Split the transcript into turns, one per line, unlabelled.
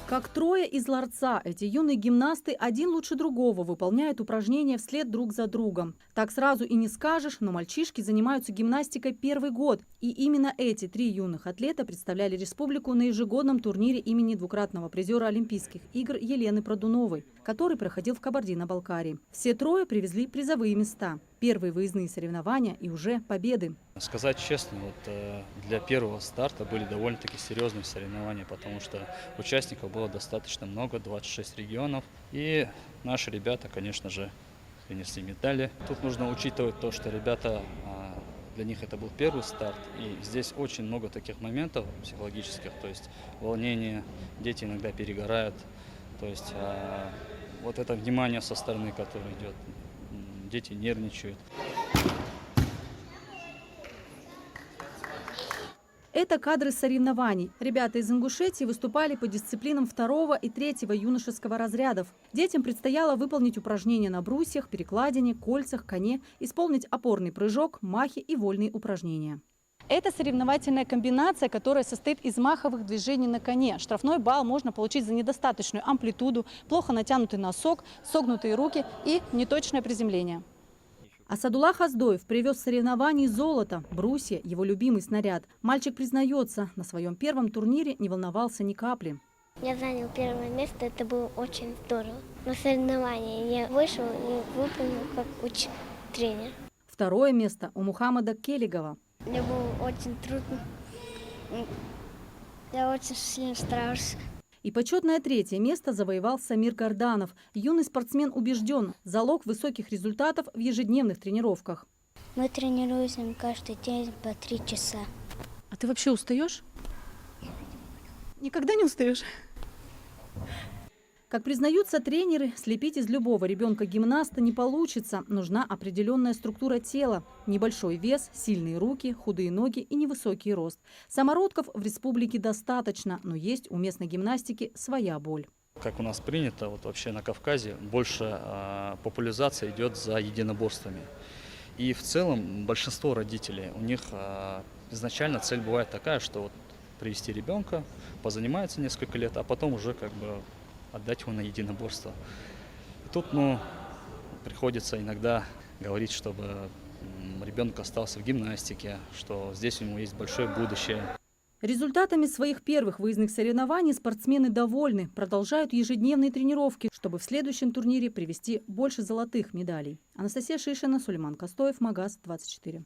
Как трое из ларца, эти юные гимнасты один лучше другого выполняют упражнения вслед друг за другом. Так сразу и не скажешь, но мальчишки занимаются гимнастикой первый год. И именно эти три юных атлета представляли республику на ежегодном турнире имени двукратного призера Олимпийских игр Елены Продуновой, который проходил в Кабардино-Балкарии. Все трое привезли призовые места. Первые выездные соревнования и уже победы.
Сказать честно, для первого старта были довольно-таки серьезные соревнования, потому что участников было достаточно много, 26 регионов. И наши ребята, конечно же, принесли медали. Тут нужно учитывать то, что ребята, для них это был первый старт. И здесь очень много таких моментов психологических, то есть волнение, дети иногда перегорают. То есть вот это внимание со стороны, которое идет, дети нервничают.
Это кадры соревнований. Ребята из Ингушетии выступали по дисциплинам второго и третьего юношеского разрядов. Детям предстояло выполнить упражнения на брусьях, перекладине, кольцах, коне, исполнить опорный прыжок, махи и вольные упражнения. Это соревновательная комбинация, которая состоит из маховых движений на коне. Штрафной балл можно получить за недостаточную амплитуду, плохо натянутый носок, согнутые руки и неточное приземление. Асадуллах Аздоев привез с соревнований золото, брусья, его любимый снаряд. Мальчик признается, на своем первом турнире не волновался ни капли.
Я занял первое место, это было очень здорово. На соревнования я вышел и выполнил, как учит тренер.
Второе место у Мухаммада Келигова.
Мне было очень трудно. Я очень сильно старался.
И почетное третье место завоевал Самир Горданов. Юный спортсмен убежден – залог высоких результатов в ежедневных тренировках.
Мы тренируемся каждый день по 3 часа.
А ты вообще устаешь? Никогда не устаешь? Как признаются тренеры, слепить из любого ребенка-гимнаста не получится. Нужна определенная структура тела. Небольшой вес, сильные руки, худые ноги и невысокий рост. Самородков в республике достаточно, но есть у местной гимнастики своя боль.
Как у нас принято, вот вообще на Кавказе больше популяризация идет за единоборствами. И в целом большинство родителей, у них изначально цель бывает такая, что вот привести ребенка, позанимается несколько лет, а потом уже как бы отдать его на единоборство. И тут, приходится иногда говорить, чтобы ребенок остался в гимнастике, что здесь у него есть большое будущее.
Результатами своих первых выездных соревнований спортсмены довольны, продолжают ежедневные тренировки, чтобы в следующем турнире привезти больше золотых медалей. Анастасия Шишина, Сулейман Костоев, Магаз 24.